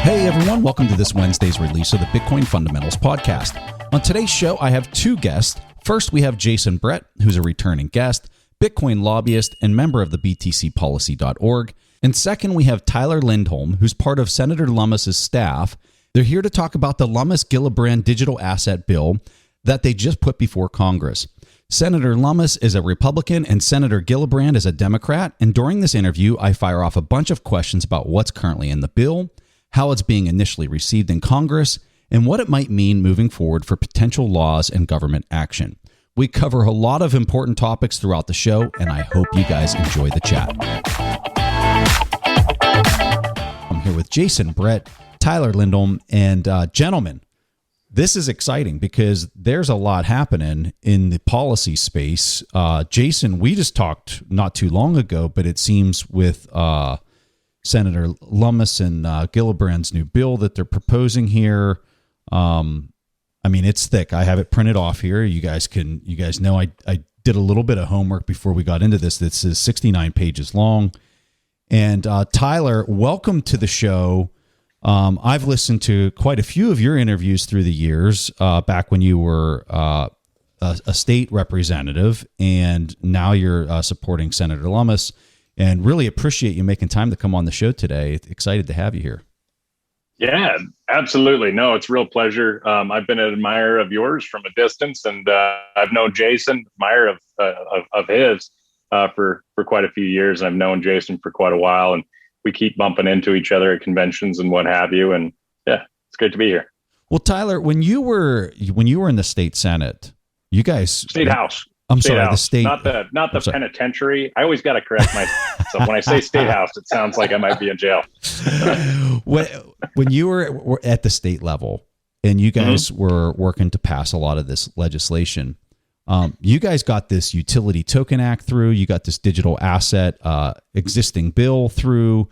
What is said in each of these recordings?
Hey everyone, welcome to this Wednesday's release of the Bitcoin Fundamentals podcast. On today's show, I have two guests. First, we have Jason Brett, who's a returning guest, Bitcoin lobbyist, and member of the BTCpolicy.org. And second, we have Tyler Lindholm, who's part of Senator Lummis' staff. They're here to talk about the Lummis-Gillibrand Digital Asset Bill that they just put before Congress. Senator Lummis is a Republican and Senator Gillibrand is a Democrat. And during this interview, I fire off a bunch of questions about what's currently in the bill, how it's being initially received in Congress, and what it might mean moving forward for potential laws and government action. We cover a lot of important topics throughout the show, and I hope you guys enjoy the chat. I'm here with Jason Brett, Tyler Lindholm, and gentlemen, this is exciting because there's a lot happening in the policy space. Jason, we just talked not too long ago, but it seems with Senator Lummis and Gillibrand's new bill that they're proposing here. I mean, it's thick. I have it printed off here. You guys know I did a little bit of homework before we got into this. This is 69 pages long. And Tyler, welcome to the show. I've listened to quite a few of your interviews through the years, back when you were a state representative, and now you're supporting Senator Lummis. And really appreciate you making time to come on the show today. Excited to have you here. Yeah, absolutely. No, it's a real pleasure. I've been an admirer of yours from a distance, and I've known Jason, admirer of his for quite a few years. I've known Jason for quite a while, and we keep bumping into each other at conventions and what have you. And yeah, it's great to be here. Well, Tyler, when you were in the state Senate, you guys State House. I'm State sorry, House. the state, not the penitentiary. I always got to correct myself. When I say State House, it sounds like I might be in jail. when you were at the state level and you guys were working to pass a lot of this legislation, you guys got this Utility Token Act through. You got this digital asset existing bill through,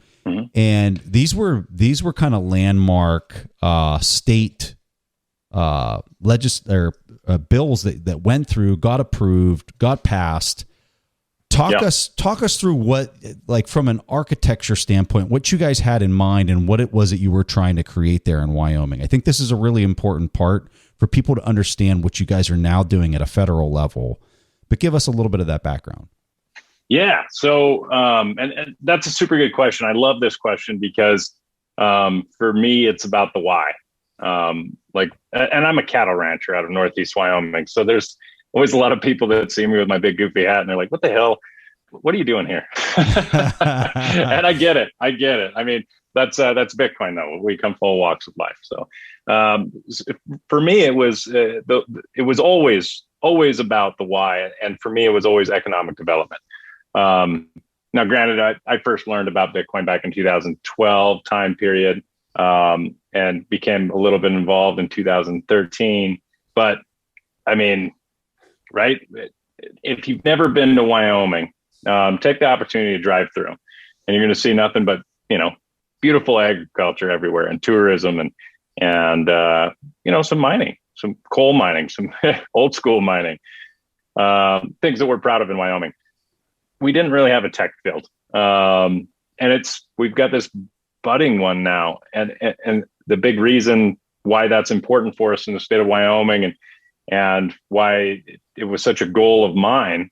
and these were kind of landmark state bills that went through, got approved, got passed. Talk us through what, like from an architecture standpoint, what you guys had in mind and what it was that you were trying to create there in Wyoming. I think this is a really important part for people to understand what you guys are now doing at a federal level. But give us a little bit of that background. Yeah. So, and that's a super good question. I love this question because for me, it's about the why. And I'm a cattle rancher out of Northeast Wyoming. So there's always a lot of people that see me with my big goofy hat and they're like, what the hell? What are you doing here? And I get it. I mean, that's Bitcoin though. We come full walks of life. So, for me, it was always about the why. And for me, it was always economic development. Now granted, I first learned about Bitcoin back in 2012 time period. And became a little bit involved in 2013. But I mean, right? If you've never been to Wyoming, take the opportunity to drive through, and you're going to see nothing but, beautiful agriculture everywhere, and tourism, and some mining, some coal mining, some old school mining, things that we're proud of in Wyoming. We didn't really have a tech field, and we've got this budding one now, and the big reason why that's important for us in the state of Wyoming and why it was such a goal of mine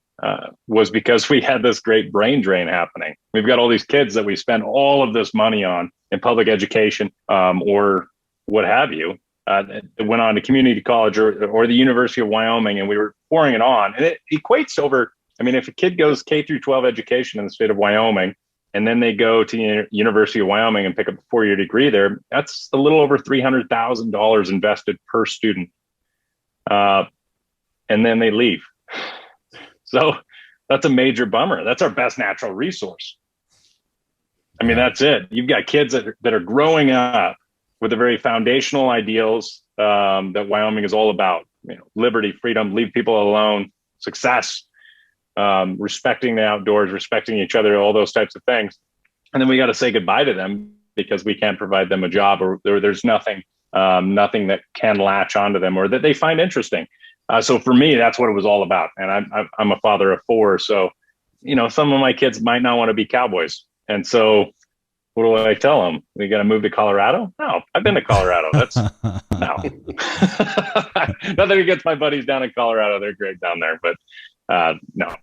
was because we had this great brain drain happening. We've got all these kids that we spend all of this money on in public education or what have you, that went on to community college or the University of Wyoming, and we were pouring it on. And it equates over, I mean, if a kid goes K through 12 education in the state of Wyoming, and then they go to University of Wyoming and pick up a 4-year degree there, that's a little over $300,000 invested per student. And then they leave. So that's a major bummer. That's our best natural resource. I mean, that's it. You've got kids that are growing up with the very foundational ideals that Wyoming is all about. Liberty, freedom, leave people alone, success. Respecting the outdoors, respecting each other, all those types of things. And then we got to say goodbye to them because we can't provide them a job, or there's nothing that can latch onto them or that they find interesting. So for me, that's what it was all about. And I'm a father of 4. So, some of my kids might not want to be cowboys. And so what do I tell them? We got to move to Colorado? No, I've been to Colorado. That's no. Nothing against my buddies down in Colorado. They're great down there, but no.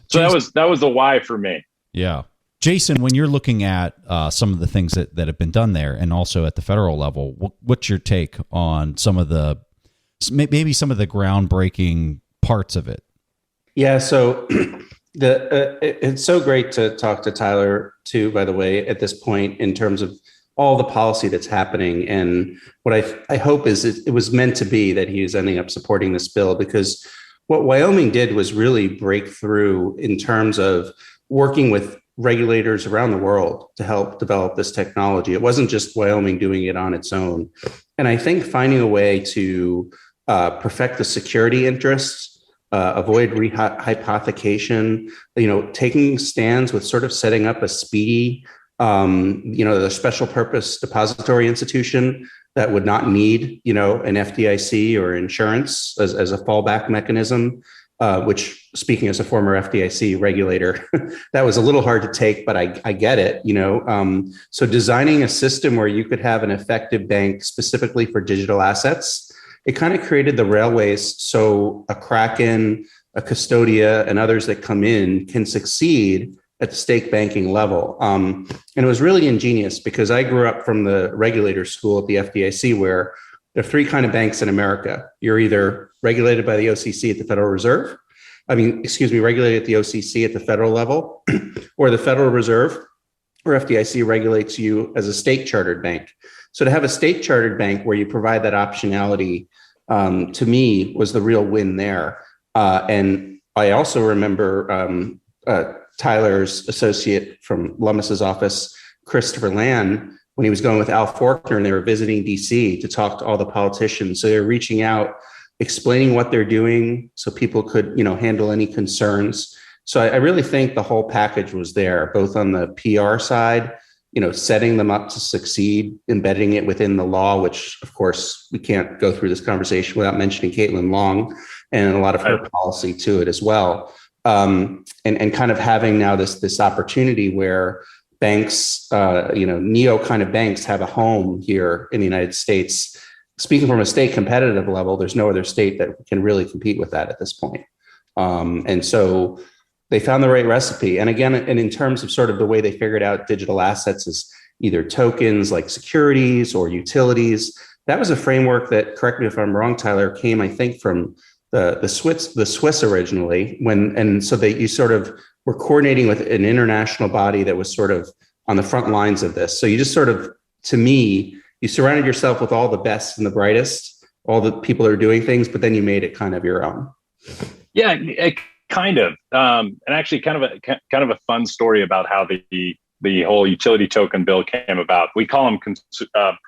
So that was the why for me. Yeah. Jason, when you're looking at some of the things that have been done there and also at the federal level, what's your take on maybe some of the groundbreaking parts of it? Yeah, so it's so great to talk to Tyler too, by the way, at this point in terms of all the policy that's happening. And what I hope is it was meant to be that he is ending up supporting this bill, because what Wyoming did was really break through in terms of working with regulators around the world to help develop this technology. It wasn't just Wyoming doing it on its own. And I think finding a way to perfect the security interests, avoid rehypothecation, taking stands with sort of setting up a speedy, the special purpose depository institution that would not need, an FDIC or insurance as a fallback mechanism, which, speaking as a former FDIC regulator, that was a little hard to take, but I get it, So designing a system where you could have an effective bank specifically for digital assets, it kind of created the railways so a Kraken, a Custodia, and others that come in can succeed at the stake banking level. And it was really ingenious because I grew up from the regulator school at the FDIC, where there are three kind of banks in America. You're either regulated by the OCC at the Federal Reserve, regulated at the OCC at the federal level, or the Federal Reserve or FDIC regulates you as a state chartered bank. So to have a state chartered bank where you provide that optionality, to me, was the real win there. And I also remember Tyler's associate from Lummis's office, Christopher Land, when he was going with Al Faulkner and they were visiting DC to talk to all the politicians. So they're reaching out, explaining what they're doing so people could, handle any concerns. So I really think the whole package was there, both on the PR side, setting them up to succeed, embedding it within the law, which of course we can't go through this conversation without mentioning Caitlin Long and a lot of her policy to it as well. And kind of having now this opportunity where banks, neo kind of banks have a home here in the United States. Speaking from a state competitive level, there's no other state that can really compete with that at this point. And so they found the right recipe. And again, and in terms of sort of the way they figured out digital assets as either tokens like securities or utilities, that was a framework that, correct me if I'm wrong, Tyler, came, I think, from the Swiss originally, you sort of were coordinating with an international body that was sort of on the front lines of this. So you just sort of, to me, you surrounded yourself with all the best and the brightest, all the people that are doing things, but then you made it kind of your own. Yeah, kind of. And actually kind of a fun story about how the whole utility token bill came about. We call them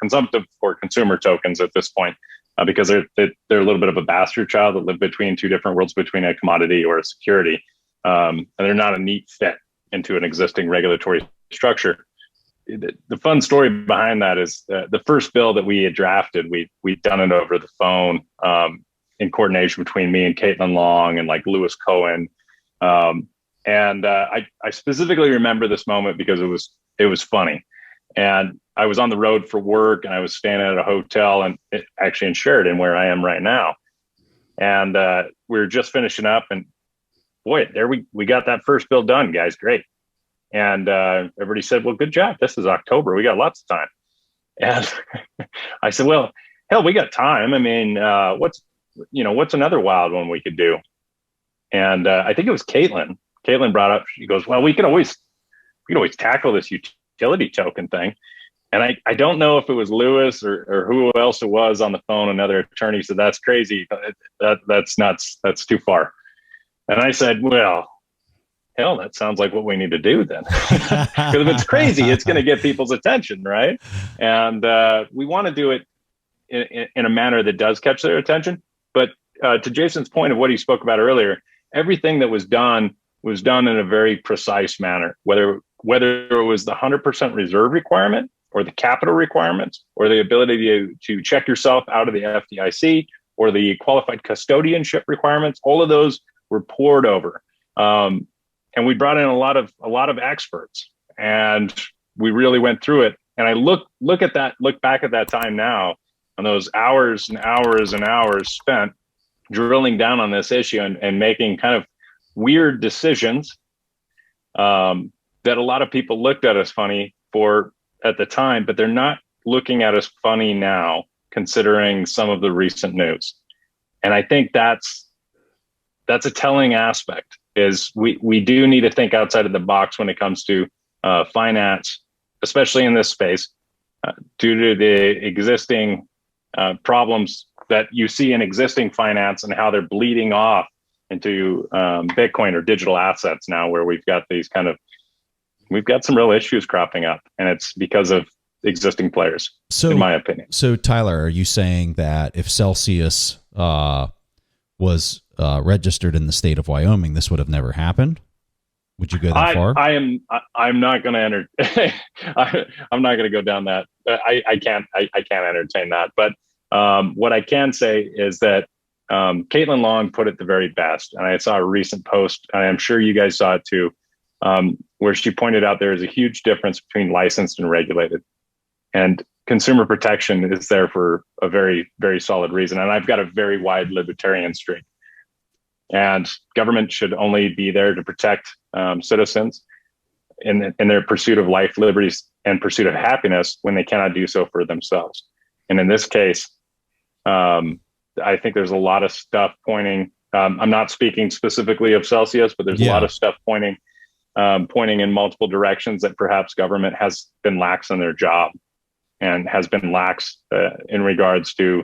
consumptive or consumer tokens at this point, because they're a little bit of a bastard child that live between two different worlds, between a commodity or a security. And they're not a neat fit into an existing regulatory structure. The fun story behind that is the first bill that we had drafted, we'd done it over the phone in coordination between me and Caitlin Long and like Lewis Cohen. I specifically remember this moment because it was funny. And I was on the road for work and I was staying at a hotel and actually in Sheridan, where I am right now. And we were just finishing up, and boy, there we got that first bill done, guys. Great. And everybody said, well, good job. This is October. We got lots of time. And I said, well, hell, we got time. I mean, what's another wild one we could do? And I think it was Caitlin. Caitlin brought up, she goes, well, we could always tackle this utility token thing. And I don't know if it was Lewis or who else it was on the phone. Another attorney said, that's crazy. That's nuts. That's too far. And I said, well, hell, that sounds like what we need to do then. Because if it's crazy, it's going to get people's attention, right? And we want to do it in a manner that does catch their attention. But to Jason's point of what he spoke about earlier, everything that was done in a very precise manner, whether it was the 100% reserve requirement or the capital requirements or the ability to check yourself out of the FDIC or the qualified custodianship requirements, all of those were poured over. And we brought in a lot of experts, and we really went through it. And I look back at that time now, on those hours and hours and hours spent drilling down on this issue and making kind of weird decisions that a lot of people looked at us funny for at the time, but they're not looking at us funny now, considering some of the recent news. And I think that's a telling aspect, is we do need to think outside of the box when it comes to finance, especially in this space, due to the existing problems that you see in existing finance and how they're bleeding off into Bitcoin or digital assets now, where we've got some real issues cropping up, and it's because of existing players, in my opinion. So Tyler, are you saying that if Celsius was registered in the state of Wyoming, this would have never happened? Would you go that far? I'm not going to enter. I'm not going to go down that. I can't entertain that. But what I can say is that Caitlin Long put it the very best. And I saw a recent post, and I'm sure you guys saw it too, where she pointed out there is a huge difference between licensed and regulated. And consumer protection is there for a very, very solid reason. And I've got a very wide libertarian streak. And government should only be there to protect citizens in their pursuit of life, liberties, and pursuit of happiness when they cannot do so for themselves. And in this case, I think there's a lot of stuff pointing. I'm not speaking specifically of Celsius, but there's a lot of stuff pointing in multiple directions that perhaps government has been lax on their job and has been lax in regards to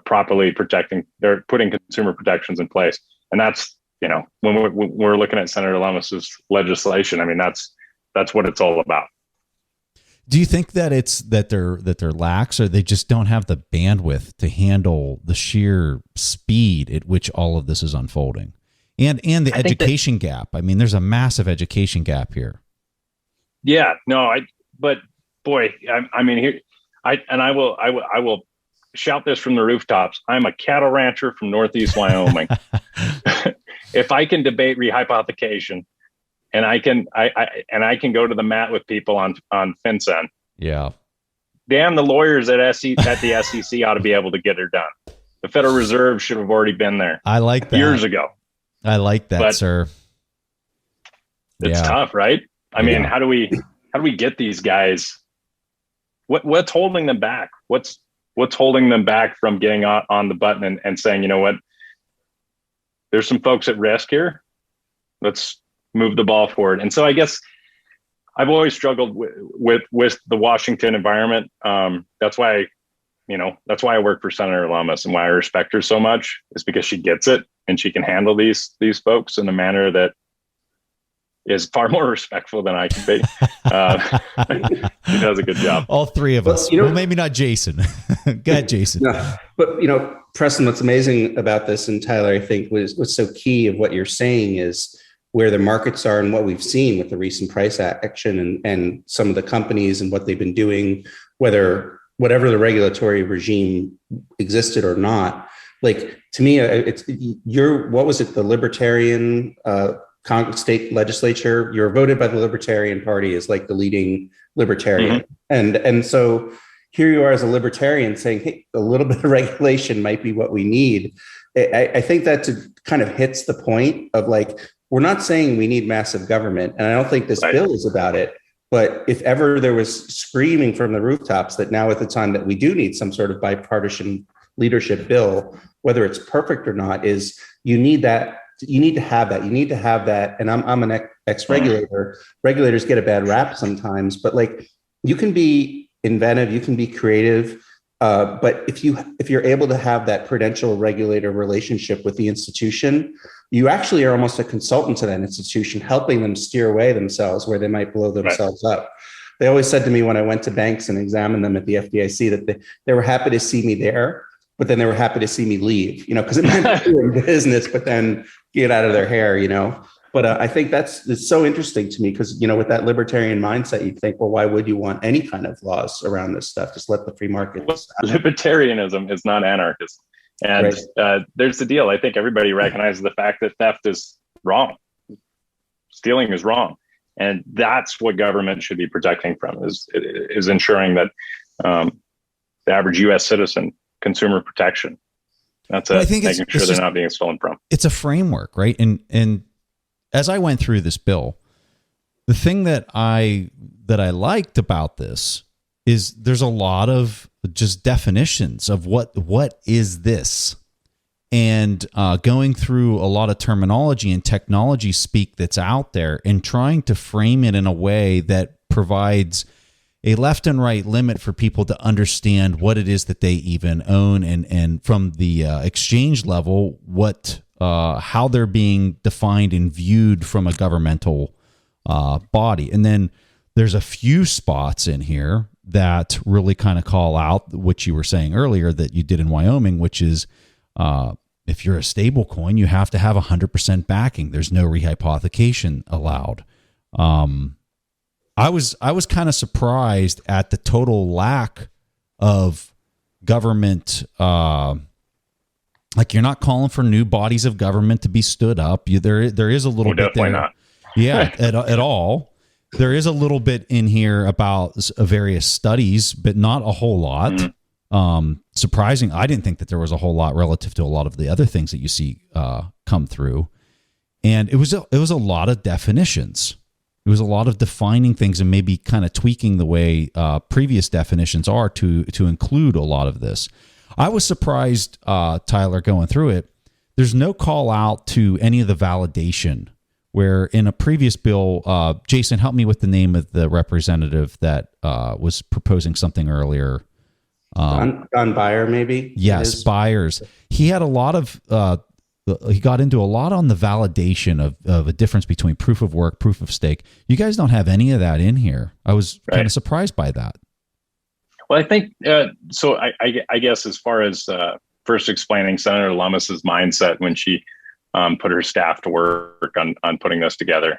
properly protecting. They're putting consumer protections in place. And that's, when we're looking at Senator Lummis's legislation, I mean, that's what it's all about. Do you think that it's that they're lax, or they just don't have the bandwidth to handle the sheer speed at which all of this is unfolding, and the education gap? I mean, there's a massive education gap here. Yeah, no, but boy, I mean, here, I will shout this from the rooftops. I'm a cattle rancher from Northeast Wyoming. If I can debate rehypothecation, and I can go to the mat with people on FinCEN, yeah, damn, the lawyers at the SEC ought to be able to get it done. The Federal Reserve should have already been there. I like that. Years ago. I like that, but sir. It's tough, right? I mean, how do we get these guys? What's holding them back? What's holding them back from getting on the button and saying, you know what, there's some folks at risk here. Let's move the ball forward. And so I guess I've always struggled with the Washington environment. That's why I work for Senator Lummis, and why I respect her so much is because she gets it, and she can handle these folks in a manner that is far more respectful than I can be. She does a good job. All three of us. Well, maybe not Jason. Go ahead, Jason. No, but Preston, what's amazing about this, and Tyler, I think what's so key of what you're saying is where the markets are and what we've seen with the recent price action and some of the companies and what they've been doing, whatever the regulatory regime existed or not. Like, to me, what was it? The Libertarian state legislature, you're voted by the Libertarian Party as like the leading libertarian. Mm-hmm. And so here you are as a libertarian saying, hey, a little bit of regulation might be what we need. I think that kind of hits the point of like, we're not saying we need massive government. And I don't think this bill is about it. But if ever there was screaming from the rooftops that now at the time that we do need some sort of bipartisan leadership bill, whether it's perfect or not, is you need that. You need to have that. You need to have that. And I'm an ex-regulator. Regulators get a bad rap sometimes, but like, you can be inventive, you can be creative. But if you're able to have that prudential regulator relationship with the institution, you actually are almost a consultant to that institution, helping them steer away themselves where they might blow themselves up. They always said to me when I went to banks and examined them at the FDIC that they were happy to see me there, but then they were happy to see me leave, because it meant doing business, but then get out of their hair, But I think it's so interesting to me because, with that libertarian mindset, you'd think, well, why would you want any kind of laws around this stuff? Just let the free market decide. Libertarianism is not anarchist. And there's the deal. I think everybody recognizes the fact that theft is wrong. Stealing is wrong. And that's what government should be protecting from, is ensuring that the average U.S. citizen, consumer protection. That's it. Making sure they're not being stolen from. It's a framework, right? And as I went through this bill, the thing that I liked about this is there's a lot of just definitions of what is this, and going through a lot of terminology and technology speak that's out there and trying to frame it in a way that provides a left and right limit for people to understand what it is that they even own, and from the exchange level, how they're being defined and viewed from a governmental body. And then there's a few spots in here that really kind of call out what you were saying earlier that you did in Wyoming, which is if you're a stable coin, you have to have 100% backing. There's no rehypothecation allowed. I was kind of surprised at the total lack of government. Like, you're not calling for new bodies of government to be stood up. There is a little bit there. Not. Yeah, at all. There is a little bit in here about various studies, but not a whole lot. Mm-hmm. Surprising. I didn't think that there was a whole lot relative to a lot of the other things that you see come through. And it was a lot of definitions. It was a lot of defining things and maybe kind of tweaking the way previous definitions are to include a lot of this. I was surprised, Tyler, going through it. There's no call out to any of the validation, where in a previous bill, Jason, help me with the name of the representative that was proposing something earlier. Don Byer, maybe? Yes, Byers. He had a lot of... he got into a lot on the validation of a difference between proof of work, proof of stake. You guys don't have any of that in here. I was kind of surprised by that. Well, I think, so I guess as far as first explaining Senator Lummis's mindset when she put her staff to work on putting this together.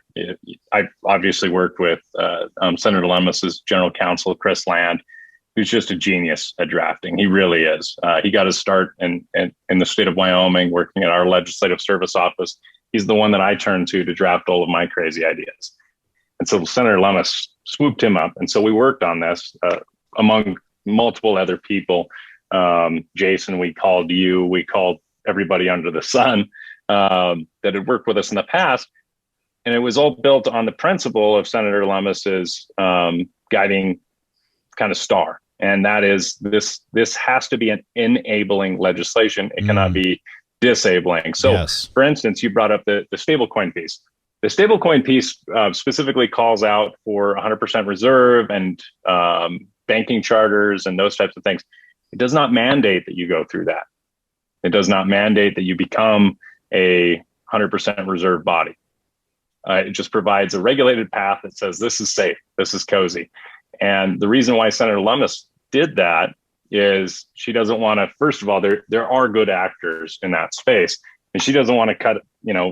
I've obviously worked with Senator Lummis's general counsel, Chris Land, who's just a genius at drafting. He really is. He got his start in the state of Wyoming, working at our legislative service office. He's the one that I turn to draft all of my crazy ideas. And so Senator Lummis swooped him up. And so we worked on this among multiple other people. Jason, we called you, we called everybody under the sun that had worked with us in the past. And it was all built on the principle of Senator Lummis's guiding kind of star. And that is this has to be an enabling legislation. It cannot be disabling. So, for instance, you brought up the stablecoin piece. The stablecoin piece specifically calls out for 100% reserve and banking charters and those types of things. It does not mandate that you go through that. It does not mandate that you become a 100% reserve body. It just provides a regulated path that says this is safe, this is cozy. And the reason why Senator Lummis did that is she doesn't want to, first of all, there are good actors in that space, and she doesn't want to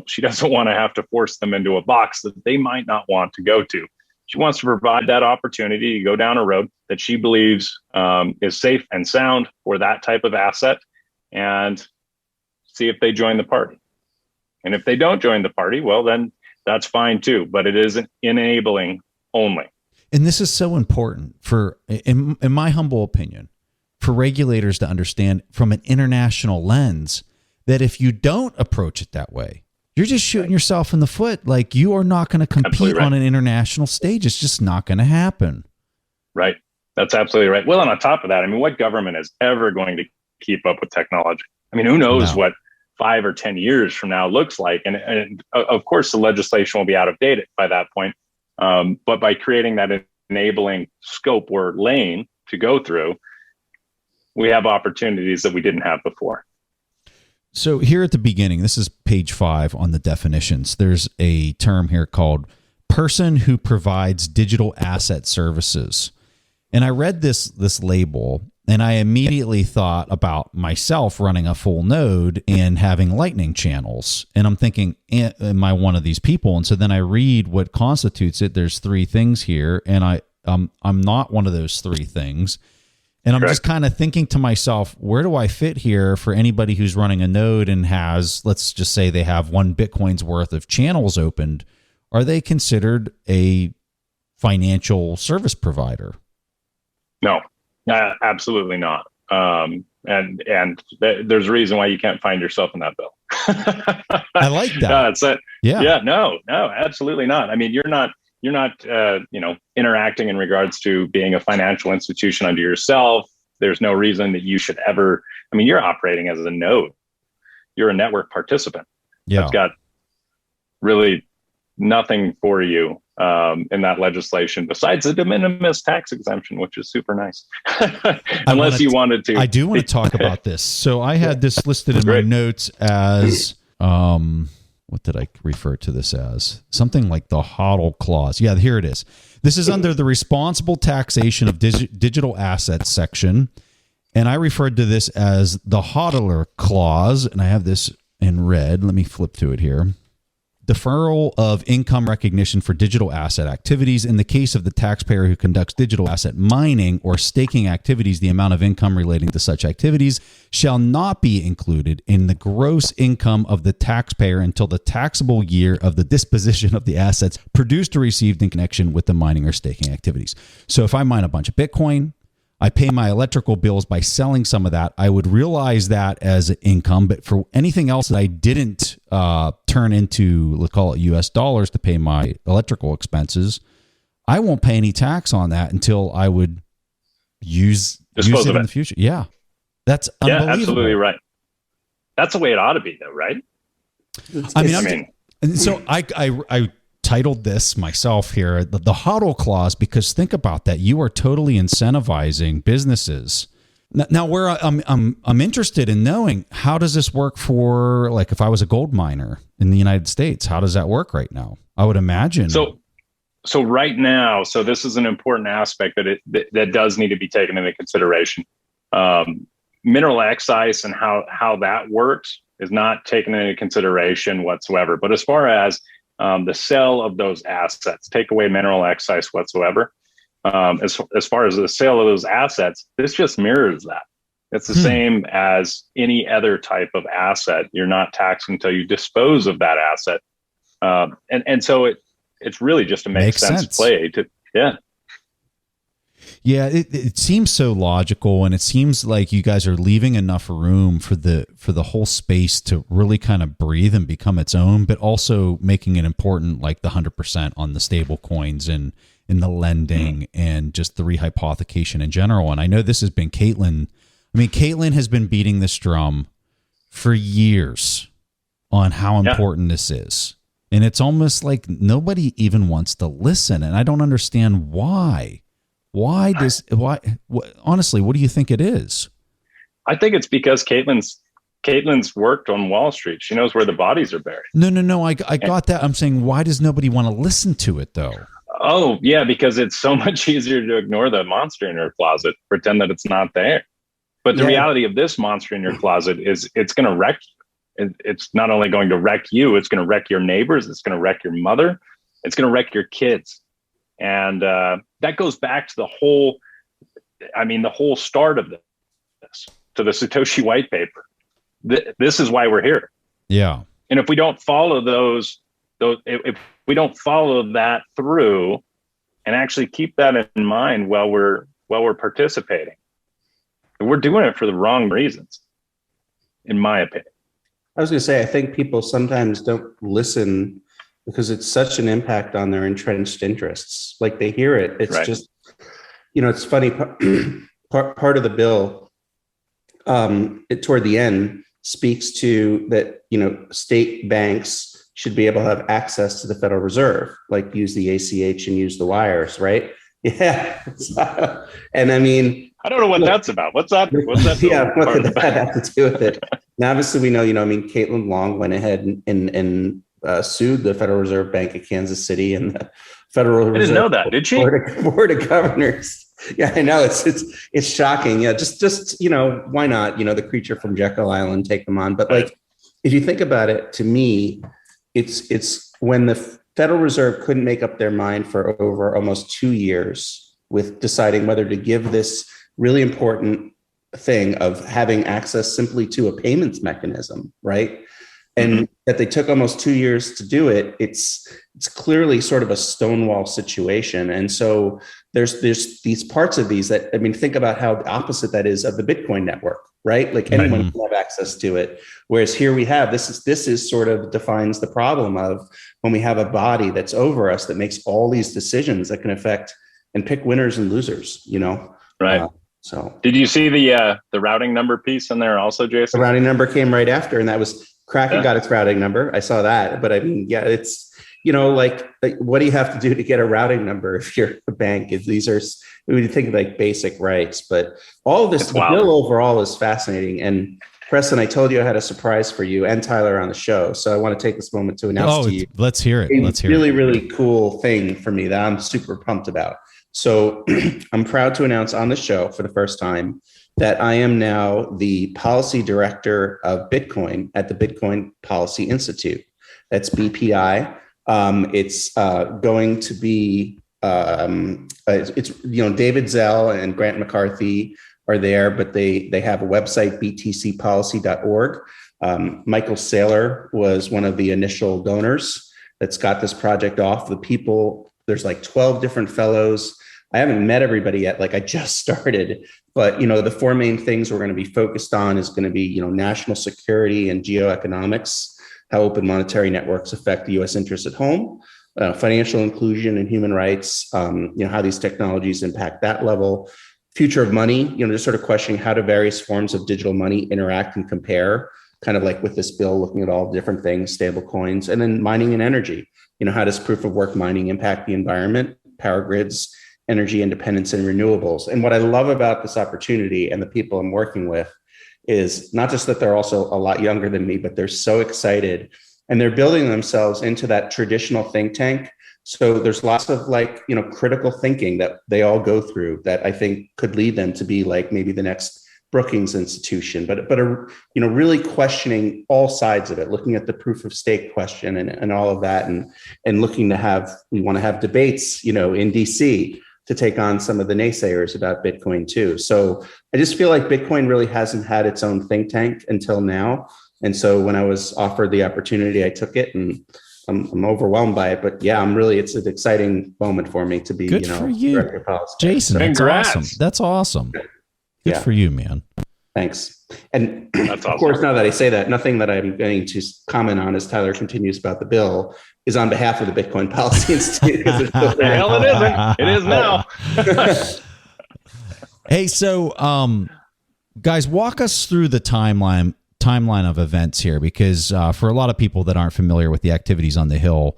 she doesn't want to have to force them into a box that they might not want to go to. She wants to provide that opportunity to go down a road that she believes is safe and sound for that type of asset, and see if they join the party. And if they don't join the party, well, then that's fine too, but it isn't enabling only. And this is so important for, in my humble opinion, for regulators to understand from an international lens that if you don't approach it that way, you're just shooting yourself in the foot. Like, you are not going to compete on an international stage. It's just not going to happen. Right. That's absolutely right. Well, and on top of that, I mean, what government is ever going to keep up with technology? I mean, who knows what 5 or 10 years from now looks like? And of course, the legislation will be out of date by that point. But by creating that enabling scope or lane to go through, we have opportunities that we didn't have before. So here at the beginning, this is page 5 on the definitions. There's a term here called person who provides digital asset services. And I read this label, and I immediately thought about myself running a full node and having lightning channels. And I'm thinking, am I one of these people? And so then I read what constitutes it. There's 3 things here, and I'm not one of those 3 things. And I'm just kind of thinking to myself, where do I fit here for anybody who's running a node and has, let's just say they have 1 Bitcoin's worth of channels opened? are they considered a financial service provider? No, absolutely not. And there's a reason why you can't find yourself in that bill. I like that. No, absolutely not. I mean, you're not interacting in regards to being a financial institution unto yourself. There's no reason that you should ever. I mean, you're operating as a node. You're a network participant. Yeah. That's got really nothing for you in that legislation besides the de minimis tax exemption, which is super nice. Unless you wanted to. I do want to talk about this. So I had this listed in my notes as, what did I refer to this as? Something like the HODL clause. Yeah, here it is. This is under the responsible taxation of digital assets section. And I referred to this as the HODLer clause. And I have this in red. Let me flip to it here. Deferral of income recognition for digital asset activities. In the case of the taxpayer who conducts digital asset mining or staking activities, the amount of income relating to such activities shall not be included in the gross income of the taxpayer until the taxable year of the disposition of the assets produced or received in connection with the mining or staking activities. So if I mine a bunch of Bitcoin, I pay my electrical bills by selling some of that, I would realize that as income. But for anything else that I didn't turn into, let's call it US dollars to pay my electrical expenses, I won't pay any tax on that until I would use it in the future. Yeah. That's unbelievable. Yeah, absolutely right. That's the way it ought to be though, right? So I titled this myself here, the HODL clause, because think about that. You are totally incentivizing businesses. Now where I'm interested in knowing, how does this work for, like, if I was a gold miner in the United States, how does that work right now? I would imagine. So right now, so this is an important aspect that does need to be taken into consideration. Mineral excise and how that works is not taken into consideration whatsoever. But as far as the sale of those assets, take away mineral excise whatsoever. As far as the sale of those assets, this just mirrors that. It's the same as any other type of asset. You're not taxed until you dispose of that asset. And so it's really just a makes sense play to, yeah. Yeah, it seems so logical, and it seems like you guys are leaving enough room for the whole space to really kind of breathe and become its own, but also making it important, like the 100% on the stable coins and in the lending and just the rehypothecation in general. And I know this has been Caitlin. I mean, Caitlin has been beating this drum for years on how important this is. And it's almost like nobody even wants to listen. And I don't understand why. Honestly, what do you think it is? I think it's because Caitlin's worked on Wall Street. She knows where the bodies are buried. No. I got that. I'm saying, why does nobody want to listen to it though? Oh yeah, because it's so much easier to ignore the monster in your closet, pretend that it's not there. But the reality of this monster in your closet is it's going to wreck you. It's not only going to wreck you, it's going to wreck your neighbors. It's going to wreck your mother. It's going to wreck your kids. And that goes back to the whole start of this, to the Satoshi white paper. This is why we're here. Yeah. And if we don't follow if we don't follow that through and actually keep that in mind while we're participating, we're doing it for the wrong reasons, in my opinion. I was going to say, I think people sometimes don't listen because it's such an impact on their entrenched interests. Like they hear it. It's just, it's funny. Part of the bill toward the end speaks to that, state banks should be able to have access to the Federal Reserve, like use the ACH and use the wires, right? Yeah. And I mean, I don't know what that's about. What's that? Yeah, what did that have to do with it? Now, obviously, we know, Caitlin Long went ahead and sued the Federal Reserve Bank of Kansas City and the Federal Reserve. I didn't know that, did she? Board of Governors. Yeah, I know. It's shocking. Yeah, just why not? The creature from Jekyll Island, take them on. But like, if you think about it, to me, it's when the Federal Reserve couldn't make up their mind for over almost 2 years with deciding whether to give this really important thing of having access simply to a payments mechanism, right? and that they took almost 2 years to do it, it's clearly sort of a Stonewall situation. And so there's these parts of these that, I mean, think about how the opposite that is of the Bitcoin network, right? Like anyone can have access to it. Whereas here we have, this is sort of defines the problem of when we have a body that's over us that makes all these decisions that can affect and pick winners and losers, you know? Right. So did you see the routing number piece in there also, Jason? The routing number came right after, and that was Kraken got its routing number. I saw that, but I mean, yeah, it's, you know, like what do you have to do to get a routing number if you're a bank? These are, we would think like basic rights, but all of this, the bill overall is fascinating. And Preston, I told you I had a surprise for you and Tyler on the show. So I want to take this moment to announce to you. Let's hear it. Let's hear it. Really cool thing for me that I'm super pumped about. So I'm proud to announce on the show for the first time that I am now the policy director of Bitcoin at the Bitcoin Policy Institute. That's BPI. It's going to be, it's, you know, David Zell and Grant McCarthy are there, but they have a website, btcpolicy.org. Michael Saylor was one of the initial donors that's got this project off. The people, there's like 12 different fellows. I haven't met everybody yet. Like I just started, but you know, the four main things we're going to be focused on is going to be, you know, national security and geoeconomics, how open monetary networks affect the U.S. interests at home, financial inclusion and human rights, you know, how these technologies impact that level, future of money, you know, just sort of questioning how do various forms of digital money interact and compare, kind of like with this bill, looking at all different things, stablecoins, and then mining and energy. You know, how does proof of work mining impact the environment, power grids, energy independence, and renewables? And what I love about this opportunity and the people I'm working with is not just that they're also a lot younger than me, but they're so excited and they're building themselves into that traditional think tank. So there's lots of like, you know, critical thinking that they all go through that I think could lead them to be like maybe the next Brookings institution, but you know, really questioning all sides of it, looking at the proof of stake question and all of that, and looking to have, we want to have debates, you know, in DC to take on some of the naysayers about Bitcoin too. So I just feel like Bitcoin really hasn't had its own think tank until now. And so when I was offered the opportunity, I took it, and I'm overwhelmed by it. But yeah, it's an exciting moment for me to be, good, you know, for you, director of policy. Jason. So, that's awesome. That's awesome. Good for you, man. Thanks. And that's awesome. Of course, now that I say that, nothing that I'm going to comment on as Tyler continues about the bill is on behalf of the Bitcoin Policy Institute. Hell, it isn't. It is now. Hey, so guys, walk us through the timeline of events here, because for a lot of people that aren't familiar with the activities on the Hill,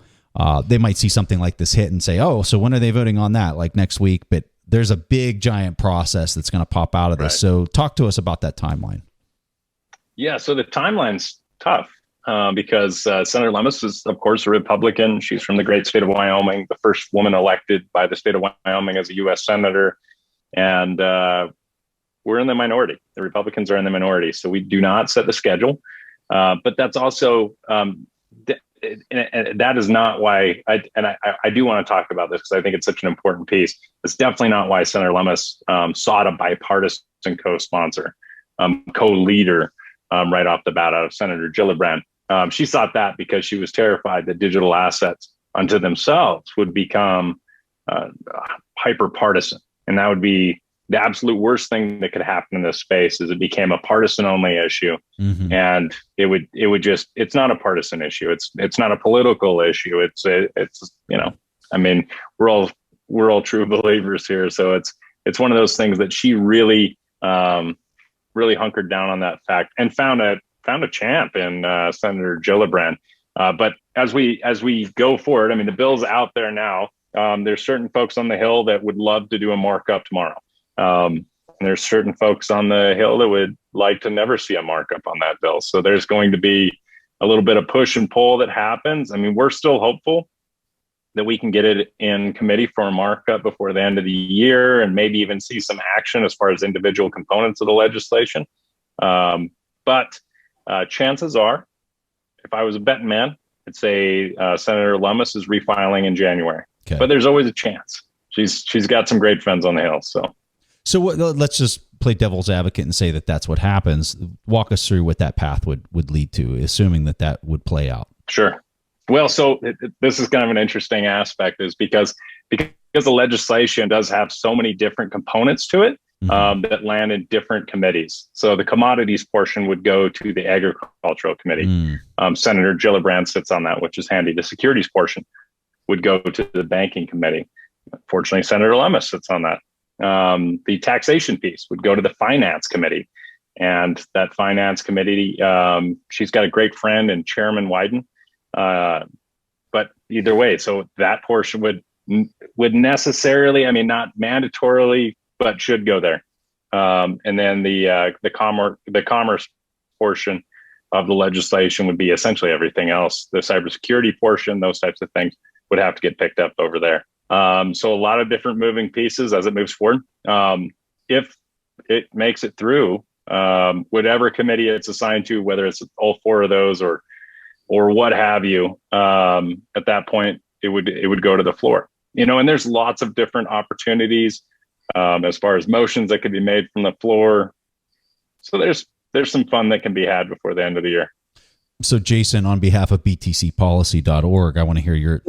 they might see something like this hit and say, oh, so when are they voting on that? Like next week? But there's a big giant process that's going to pop out of this. Right. So talk to us about that timeline. Yeah, so the timeline's tough because Senator Lummis is, of course, a Republican. She's from the great state of Wyoming, the first woman elected by the state of Wyoming as a U.S. senator. And we're in the minority. The Republicans are in the minority. So we do not set the schedule. But that's also, that is not why, I do want to talk about this because I think it's such an important piece. It's definitely not why Senator Lummis sought a bipartisan co-sponsor, co-leader right off the bat out of Senator Gillibrand. She sought that because she was terrified that digital assets unto themselves would become hyper partisan. And that would be the absolute worst thing that could happen in this space is it became a partisan only issue. Mm-hmm. And it would just, it's not a partisan issue. It's not a political issue. It's, you know, I mean, we're all true believers here. So it's one of those things that she really, really hunkered down on that fact and found a champ in Senator Gillibrand. But as we go forward, I mean, the bill's out there now. There's certain folks on the Hill that would love to do a markup tomorrow. And there's certain folks on the Hill that would like to never see a markup on that bill. So there's going to be a little bit of push and pull that happens. I mean, we're still hopeful that we can get it in committee for a markup before the end of the year and maybe even see some action as far as individual components of the legislation. But chances are, if I was a betting man, I'd say Senator Lummis is refiling in January. Okay. But there's always a chance. She's got some great friends on the Hill. So let's just play devil's advocate and say that that's what happens. Walk us through what that path would lead to, assuming that would play out. Sure. Well, so this is kind of an interesting aspect, is because the legislation does have so many different components to it that land in different committees. So the commodities portion would go to the agricultural committee. Senator Gillibrand sits on that, which is handy. The securities portion would go to the banking committee. Fortunately, Senator Lummis sits on that. The taxation piece would go to the finance committee. And that finance committee, she's got a great friend in Chairman Wyden. But either way, so that portion would necessarily, I mean, not mandatorily, but should go there. And then the commerce portion of the legislation would be essentially everything else. The cybersecurity portion, those types of things would have to get picked up over there. So a lot of different moving pieces as it moves forward. If it makes it through, whatever committee it's assigned to, whether it's all four of those or what have you, at that point, it would go to the floor. And there's lots of different opportunities as far as motions that could be made from the floor. So there's some fun that can be had before the end of the year. So Jason, on behalf of btcpolicy.org, I want to hear your...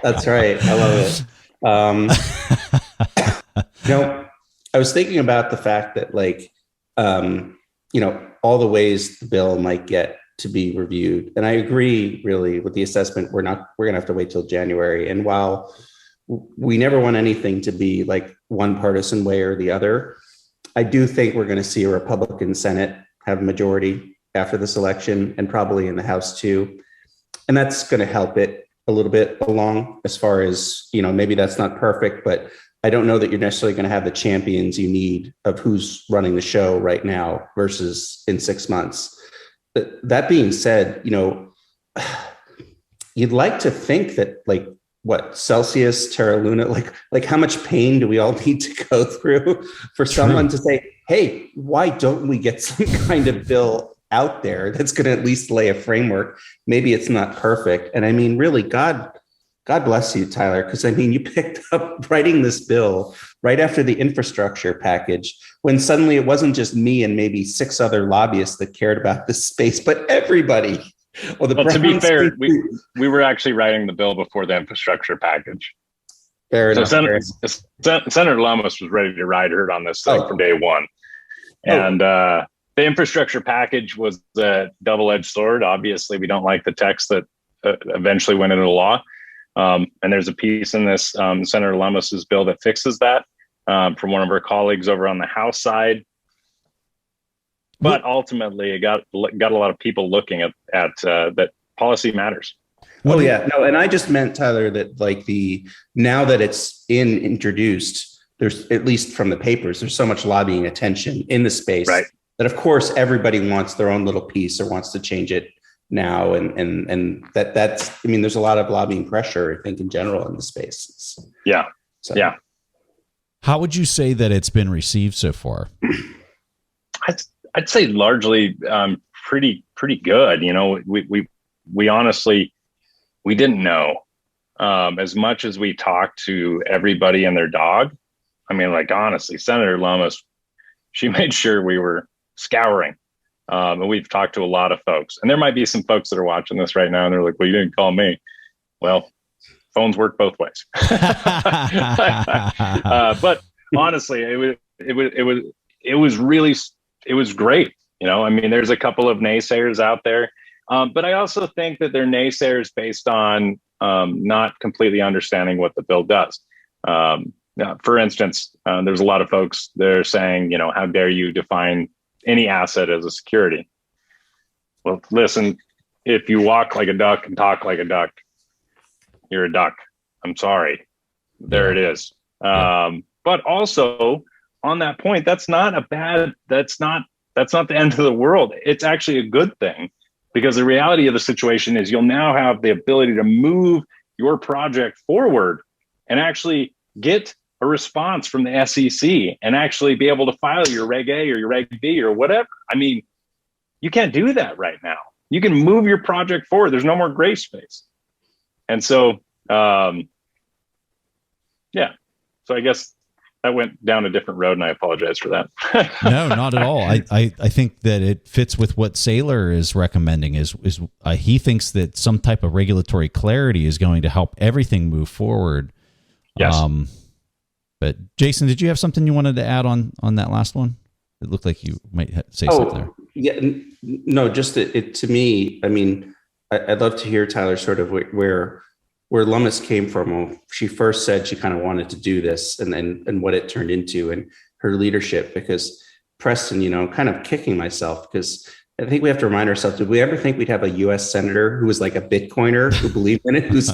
That's right. I love it. I was thinking about the fact that all the ways the bill might get to be reviewed. And I agree really with the assessment. We're going to have to wait till January. And while we never want anything to be like one partisan way or the other, I do think we're going to see a Republican Senate have a majority after this election, and probably in the House too. And that's going to help it a little bit along, as far as, maybe that's not perfect, but I don't know that you're necessarily going to have the champions you need of who's running the show right now versus in 6 months. That being said, you'd like to think that Celsius, Terra Luna, like how much pain do we all need to go through for someone to say, hey, why don't we get some kind of bill out there that's going to at least lay a framework? Maybe it's not perfect. And I mean, really, God bless you, Tyler, because I mean, you picked up writing this bill right after the infrastructure package, when suddenly it wasn't just me and maybe 6 other lobbyists that cared about this space, but everybody. Well, to be fair, we were actually writing the bill before the infrastructure package. Fair enough. Senator Lummis was ready to ride herd on this thing from day one. And the infrastructure package was a double-edged sword. Obviously, we don't like the text that eventually went into law. And there's a piece in this Senator Lummis's bill that fixes that from one of her colleagues over on the House side. But ultimately, it got a lot of people looking at that policy matters. Oh yeah, no, and I just meant, Tyler, that now that it's introduced, there's, at least from the papers, there's so much lobbying attention in the space, right, that of course everybody wants their own little piece or wants to change it now, and that's I mean, there's a lot of lobbying pressure, I think, in general in the space. Yeah. How would you say that it's been received so far? I'd say largely pretty good. We honestly, we didn't know as much as we talked to everybody and their dog. I mean, honestly, Senator Lummis, she made sure we were scouring. And we've talked to a lot of folks, and there might be some folks that are watching this right now and they're like, well, you didn't call me. Well, phones work both ways. But honestly, it was great. I mean, there's a couple of naysayers out there, but I also think that they're naysayers based on not completely understanding what the bill does. For instance, there's a lot of folks that are saying, how dare you define any asset as a security? Well, listen, if you walk like a duck and talk like a duck, you're a duck. I'm sorry. There it is. But also on that point, that's not the end of the world. It's actually a good thing, because the reality of the situation is you'll now have the ability to move your project forward and actually get a response from the SEC and actually be able to file your Reg A or your Reg B or whatever. I mean, you can't do that right now. You can move your project forward. There's no more gray space. And so, So I guess that went down a different road, and I apologize for that. No, not at all. I think that it fits with what Saylor is recommending. He thinks that some type of regulatory clarity is going to help everything move forward. Yes. But Jason, did you have something you wanted to add on that last one? It looked like you might say something there. Yeah, no, just it to me. I mean, I'd love to hear Tyler sort of where Lummis came from. When she first said she kind of wanted to do this, and what it turned into, and her leadership. Because Preston, kind of kicking myself because I think we have to remind ourselves: did we ever think we'd have a U.S. senator who was like a Bitcoiner who believed in it, who's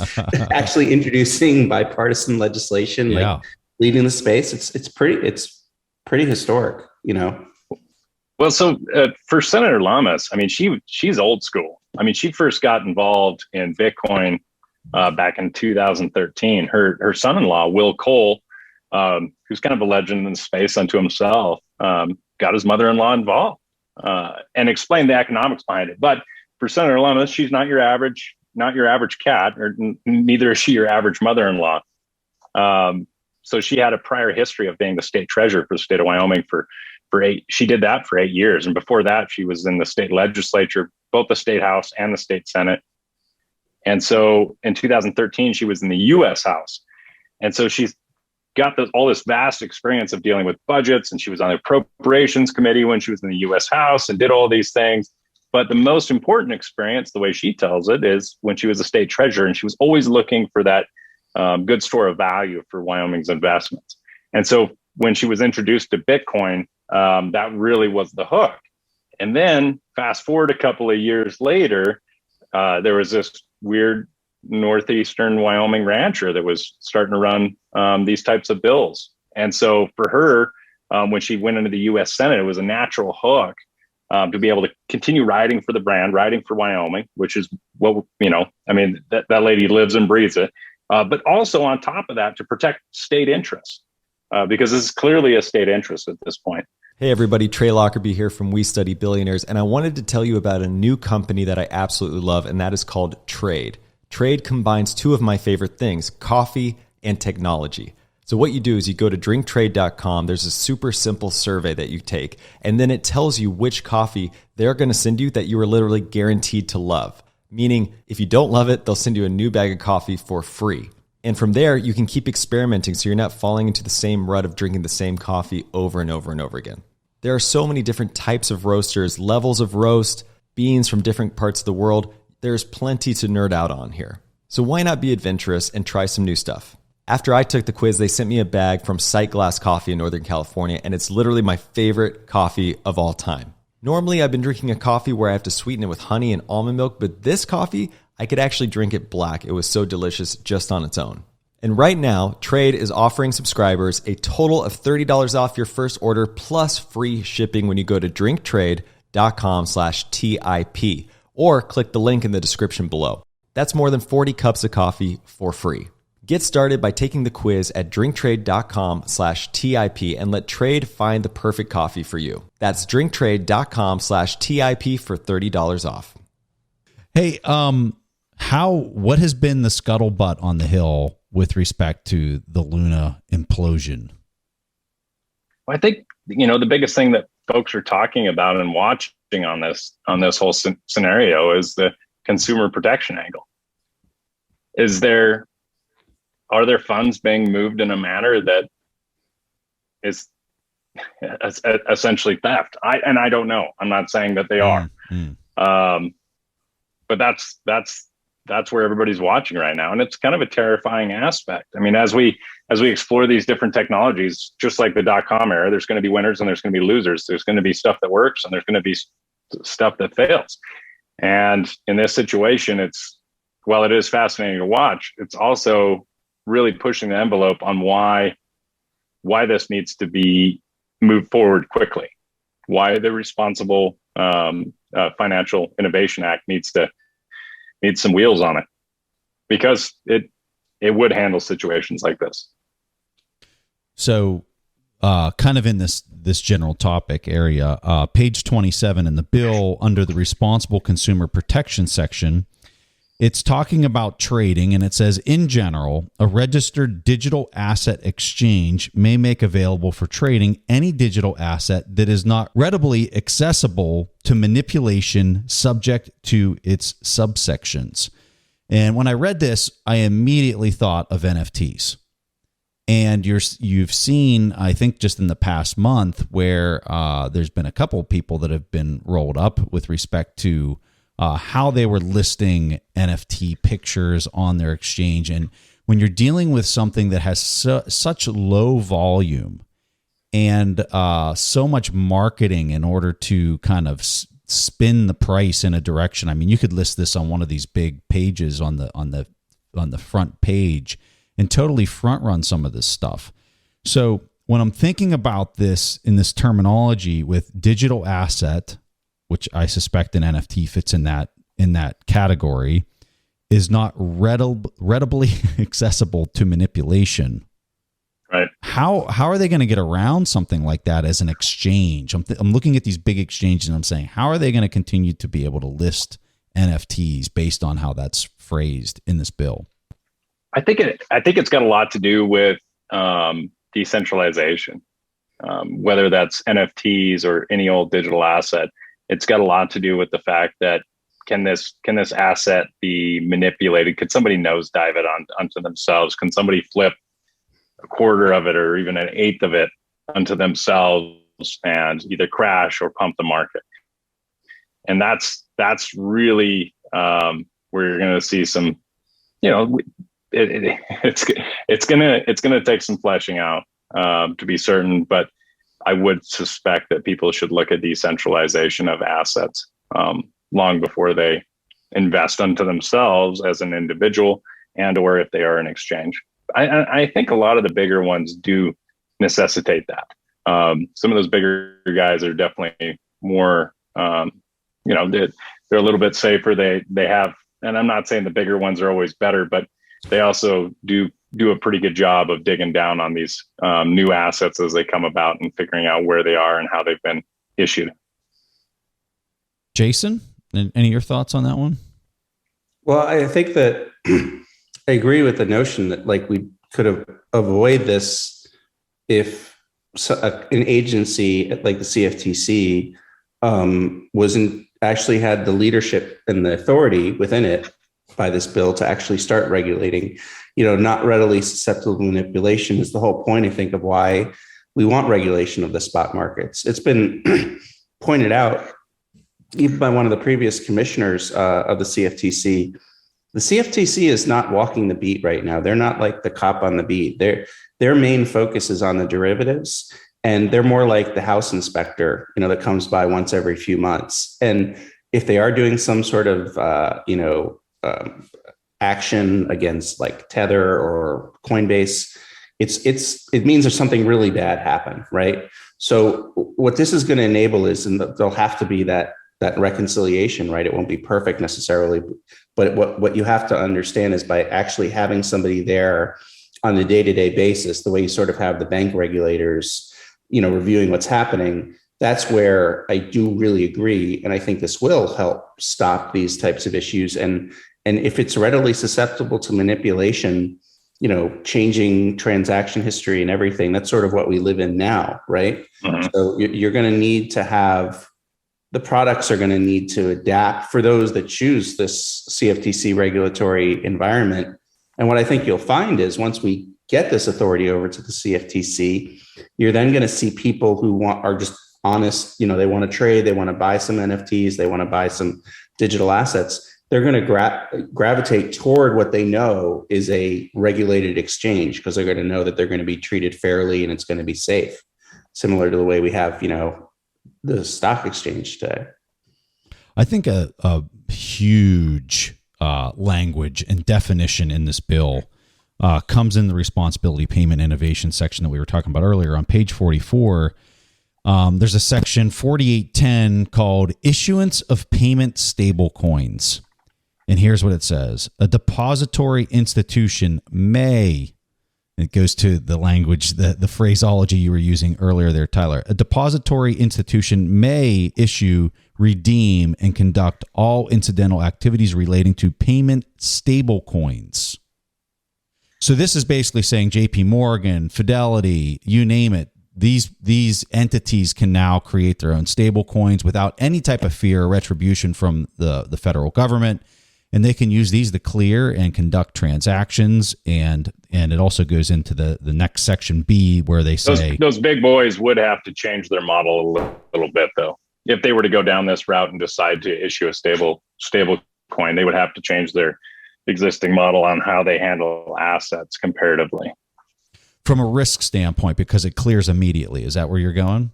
actually introducing bipartisan legislation, like leading the space? It's pretty historic, Well, so for Senator Lummis, I mean, she's old school. I mean, she first got involved in Bitcoin back in 2013. Her son-in-law, Will Cole, who's kind of a legend in the space unto himself, got his mother-in-law involved and explained the economics behind it. But for Senator Lummis, she's not your average cat, or neither is she your average mother-in-law. So she had a prior history of being the state treasurer for the state of Wyoming for 8. She did that for 8 years. And before that, she was in the state legislature, both the state house and the state senate. And so in 2013, she was in the U.S. House. And so she's got all this vast experience of dealing with budgets. And she was on the appropriations committee when she was in the U.S. House and did all these things. But the most important experience, the way she tells it, is when she was a state treasurer, and she was always looking for that good store of value for Wyoming's investments. And so when she was introduced to Bitcoin, that really was the hook. And then fast forward a couple of years later, there was this weird northeastern Wyoming rancher that was starting to run these types of bills. And so for her, when she went into the U.S. Senate, it was a natural hook to be able to continue writing for the brand, writing for Wyoming, which is what, I mean, that lady lives and breathes it. But also on top of that, to protect state interests, because this is clearly a state interest at this point. Hey everybody, Trey Lockerbie here from We Study Billionaires, and I wanted to tell you about a new company that I absolutely love, and that is called Trade. Trade combines two of my favorite things, coffee and technology. So what you do is you go to drinktrade.com, there's a super simple survey that you take, and then it tells you which coffee they're going to send you that you are literally guaranteed to love. Meaning, if you don't love it, they'll send you a new bag of coffee for free. And from there, you can keep experimenting so you're not falling into the same rut of drinking the same coffee over and over and over again. There are so many different types of roasters, levels of roast, beans from different parts of the world. There's plenty to nerd out on here. So why not be adventurous and try some new stuff? After I took the quiz, they sent me a bag from Sight Glass Coffee in Northern California, and it's literally my favorite coffee of all time. Normally, I've been drinking a coffee where I have to sweeten it with honey and almond milk, but this coffee, I could actually drink it black. It was so delicious just on its own. And right now, Trade is offering subscribers a total of $30 off your first order plus free shipping when you go to drinktrade.com/TIP or click the link in the description below. That's more than 40 cups of coffee for free. Get started by taking the quiz at drinktrade.com/TIP and let Trade find the perfect coffee for you. That's drinktrade.com/TIP for $30 off. Hey, what has been the scuttlebutt on the Hill with respect to the Luna implosion? Well, I think, the biggest thing that folks are talking about and watching on this whole scenario is the consumer protection angle. Are there funds being moved in a manner that is essentially theft? I don't know. I'm not saying that they are. But that's where everybody's watching right now. And it's kind of a terrifying aspect. I mean, as we explore these different technologies, just like the .com era, there's going to be winners and there's going to be losers. There's going to be stuff that works and there's going to be stuff that fails. And in this situation, while it is fascinating to watch, it's also really pushing the envelope on why this needs to be moved forward quickly, why the Responsible Financial Innovation Act needs some wheels on it, because it would handle situations like this. So kind of in this general topic area, page 27 in the bill under the responsible consumer protection section, It's talking about trading, and it says, in general, a registered digital asset exchange may make available for trading any digital asset that is not readily accessible to manipulation subject to its subsections. And when I read this, I immediately thought of NFTs. And you've seen, I think, just in the past month, where there's been a couple of people that have been rolled up with respect to how they were listing NFT pictures on their exchange. And when you're dealing with something that has such low volume and so much marketing in order to kind of spin the price in a direction, I mean, you could list this on one of these big pages on the front page and totally front run some of this stuff. So when I'm thinking about this in this terminology with digital asset, which I suspect an NFT fits in that category, is not readily accessible to manipulation. Right. How are they going to get around something like that as an exchange? I'm looking at these big exchanges and I'm saying, how are they going to continue to be able to list NFTs based on how that's phrased in this bill? I think it's got a lot to do with decentralization, whether that's NFTs or any old digital asset. It's got a lot to do with the fact that can this asset be manipulated? Could somebody nosedive it onto themselves? Can somebody flip a quarter of it or even an eighth of it onto themselves and either crash or pump the market? And that's really where you're going to see some, it's gonna take some fleshing out to be certain, but I would suspect that people should look at decentralization of assets long before they invest unto themselves as an individual and or if they are an exchange. I think a lot of the bigger ones do necessitate that. Some of those bigger guys are definitely more, they're a little bit safer. They have, and I'm not saying the bigger ones are always better, but they also do a pretty good job of digging down on these new assets as they come about and figuring out where they are and how they've been issued. Jason, any of your thoughts on that one? Well, I think that I agree with the notion that we could have avoided this if an agency like the CFTC actually had the leadership and the authority within it by this bill to actually start regulating. Not readily susceptible to manipulation is the whole point, I think, of why we want regulation of the spot markets. It's been pointed out even by one of the previous commissioners of the CFTC. The CFTC is not walking the beat right now. They're not like the cop on the beat. Their main focus is on the derivatives, and they're more like the house inspector, that comes by once every few months. And if they are doing some sort of, action against like Tether or Coinbase, it means there's something really bad happened, right? So what this is going to enable is, and there'll have to be that reconciliation, right? It won't be perfect necessarily, but what you have to understand is by actually having somebody there on a day-to-day basis, the way you sort of have the bank regulators, reviewing what's happening, that's where I do really agree. And I think this will help stop these types of issues. And if it's readily susceptible to manipulation, changing transaction history and everything, that's sort of what we live in now, right? Mm-hmm. So you're going to need to have, the products are going to need to adapt for those that choose this CFTC regulatory environment. And what I think you'll find is once we get this authority over to the CFTC, you're then going to see people who are just honest, they want to trade, they want to buy some NFTs, they want to buy some digital assets. They're going to gravitate toward what they know is a regulated exchange because they're going to know that they're going to be treated fairly and it's going to be safe, similar to the way we have, the stock exchange today. I think a huge language and definition in this bill comes in the responsibility payment innovation section that we were talking about earlier. On page 44, there's a section 4810 called Issuance of Payment Stablecoins. And here's what it says. A depository institution may It goes to the language, the phraseology you were using earlier there, Tyler. A depository institution may issue, redeem, and conduct all incidental activities relating to payment stablecoins. So this is basically saying JP Morgan, Fidelity, you name it. These entities can now create their own stablecoins without any type of fear or retribution from the federal government. And they can use these to clear and conduct transactions. And it also goes into the next section B, where they say those big boys would have to change their model a little bit, though. If they were to go down this route and decide to issue a stable coin, they would have to change their existing model on how they handle assets comparatively. From a risk standpoint, because it clears immediately. Is that where you're going?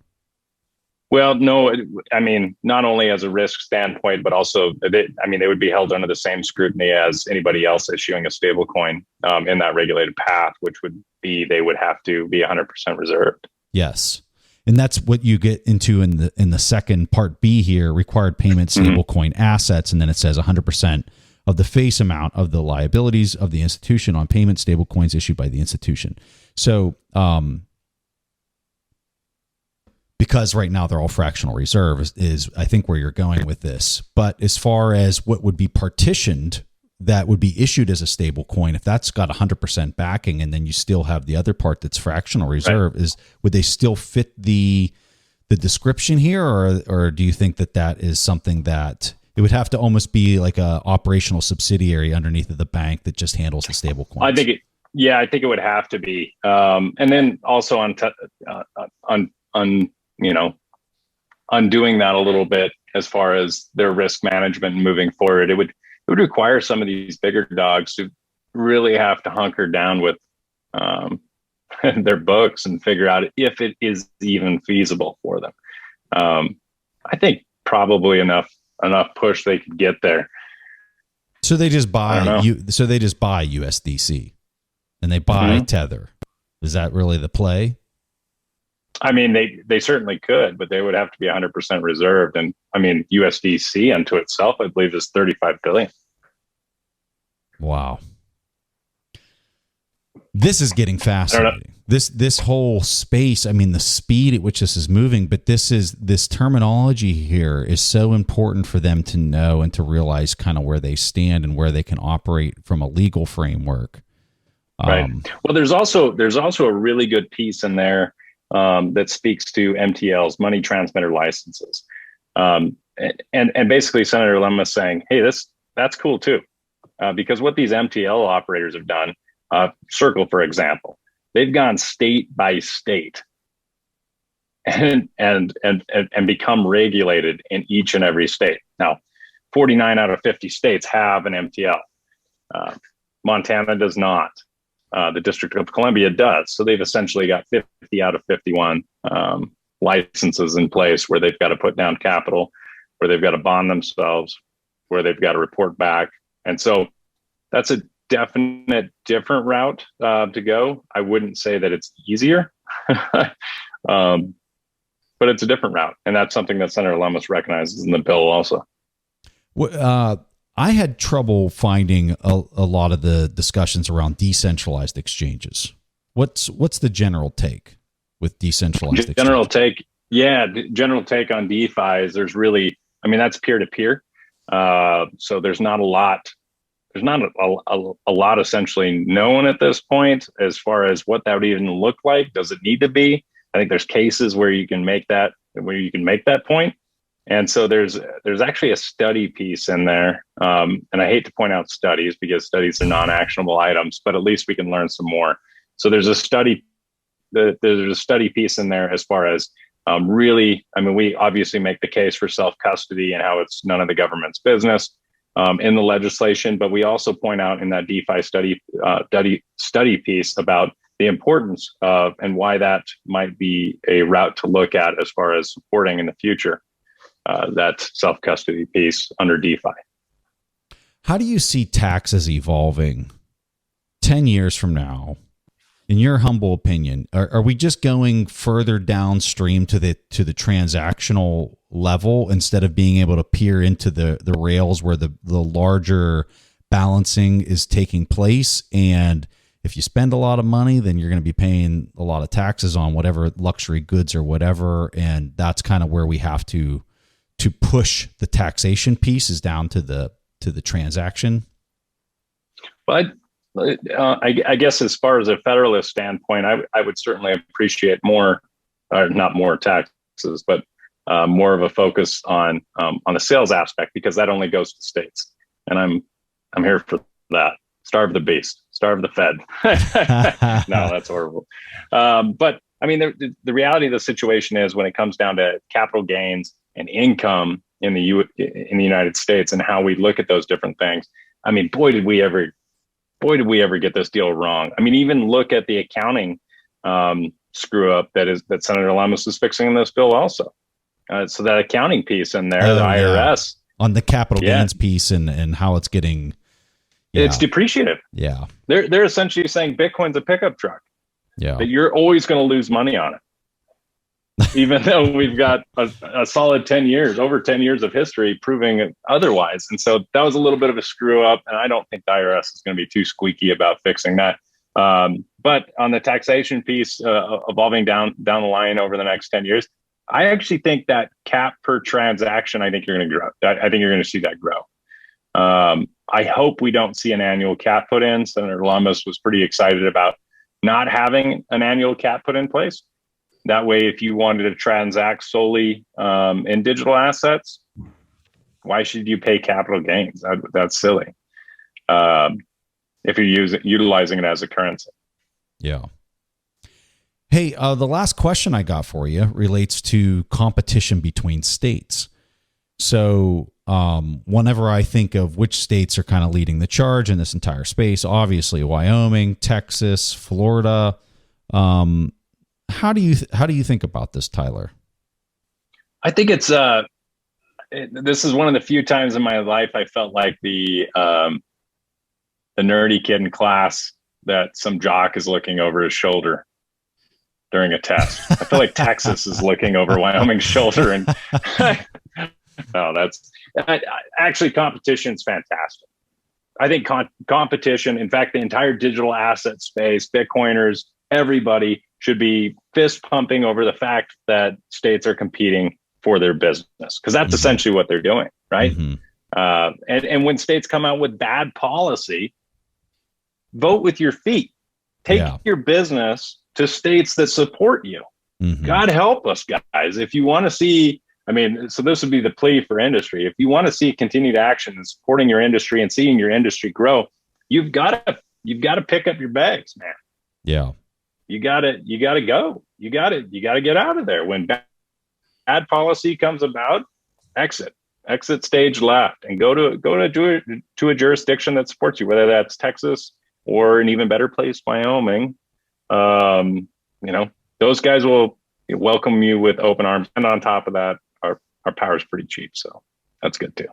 Well, no, I mean, not only as a risk standpoint, but also, they would be held under the same scrutiny as anybody else issuing a stable coin in that regulated path, which would be they would have to be 100% reserved. Yes. And that's what you get into in the second part B here, required payment stablecoin assets. And then it says 100% of the face amount of the liabilities of the institution on payment stablecoins issued by the institution. So, because right now they're all fractional reserve is I think where you're going with this. But as far as what would be partitioned that would be issued as a stable coin, if that's got 100% backing, and then you still have the other part that's fractional reserve, right, would they still fit the description here, or do you think that is something that it would have to almost be like a operational subsidiary underneath of the bank that just handles the stable coins? I think it would have to be, and then also undoing that a little bit as far as their risk management and moving forward, it would require some of these bigger dogs to really have to hunker down with their books and figure out if it is even feasible for them. I think probably enough push they could get there. So they just buy USDC and they buy Tether. Is that really the play? I mean, they certainly could, but they would have to be 100% reserved. And I mean, USDC unto itself, I believe, is 35 billion. Wow. This is getting fascinating. This whole space, I mean, the speed at which this is moving, but this terminology here is so important for them to know and to realize kind of where they stand and where they can operate from a legal framework. Right. Well, there's also a really good piece in there that speaks to MTLs, money transmitter licenses. And basically Senator Lummis saying, hey, that's cool too. Because what these MTL operators have done, Circle, for example, they've gone state by state and become regulated in each and every state. Now, 49 out of 50 states have an MTL. Montana does not. The District of Columbia does. So they've essentially got 50 out of 51 licenses in place where they've got to put down capital, where they've got to bond themselves, where they've it's report back. And so that's a definite different route to go. I wouldn't say that it's easier, but it's a different route. And that's something that Senator Lummis recognizes in the bill also. I had trouble finding a lot of the discussions around decentralized exchanges. What's the general take with decentralized general exchanges? General take on DeFi is there's really, I mean, that's peer-to-peer. So there's not a lot essentially known at this point as far as what that would even look like. Does it need to be? I think there's cases where you can make that point. And so there's actually a study piece in there. And I hate to point out studies because studies are non-actionable items, but at least we can learn some more. So there's a study piece in there as far as really, I mean, we obviously make the case for self-custody and how it's none of the government's business in the legislation, but we also point out in that DeFi study piece about the importance of and why that might be a route to look at as far as supporting in the future that self-custody piece under DeFi. How do you see taxes evolving 10 years from now? In your humble opinion, are we just going further downstream to the transactional level instead of being able to peer into the rails where the larger balancing is taking place? And if you spend a lot of money, then you're going to be paying a lot of taxes on whatever luxury goods or whatever. And that's kind of where we have to push the taxation pieces down to the transaction. But I guess as far as a federalist standpoint, I would certainly appreciate more, not more taxes, but more of a focus on the sales aspect, because that only goes to states, and I'm here for that. Starve the beast, starve the Fed. No, that's horrible. But I mean, the reality of the situation is, when it comes down to capital gains and income in the United States and how we look at those different things, I mean, boy, did we ever get this deal wrong. I mean, even look at the accounting screw up that Senator Lummis is fixing in this bill also. So that accounting piece in there, the IRS on the capital gains piece and how it's getting, it's depreciative. Yeah, they're essentially saying Bitcoin's a pickup truck. Yeah, that you're always going to lose money on it, even though we've got a solid 10 years, over 10 years of history proving otherwise. And so that was a little bit of a screw up, and I don't think the IRS is going to be too squeaky about fixing that. But on the taxation piece, evolving down the line over the next 10 years, I actually think that cap per transaction, I think you're going to grow. I think you're going to see that grow. I hope we don't see an annual cap put in. Senator Lummis was pretty excited about not having an annual cap put in place. That way, if you wanted to transact solely in digital assets, why should you pay capital gains? That's silly. If you're utilizing it as a currency. Yeah. Hey, the last question I got for you relates to competition between states. So whenever I think of which states are kind of leading the charge in this entire space, obviously Wyoming, Texas, Florida. How do you think about this, Tyler? I think it's this is one of the few times in my life I felt like the nerdy kid in class that some jock is looking over his shoulder during a test. I feel like Texas is looking over Wyoming's shoulder, and no, that's actually competition's fantastic. I think competition, in fact, the entire digital asset space, Bitcoiners, everybody should be fist pumping over the fact that states are competing for their business, because that's essentially what they're doing, right? And when states come out with bad policy, vote with your feet. Take your business to states that support you. God help us, guys. If you want to see, I mean, so this would be the plea for industry. If you want to see continued action and supporting your industry and seeing your industry grow, you've got to pick up your bags, man. Yeah. You got to go. You got to get out of there. When bad policy comes about, exit stage left and go to a jurisdiction that supports you, whether that's Texas or an even better place, Wyoming. Those guys will welcome you with open arms. And on top of that, our power is pretty cheap. So that's good too.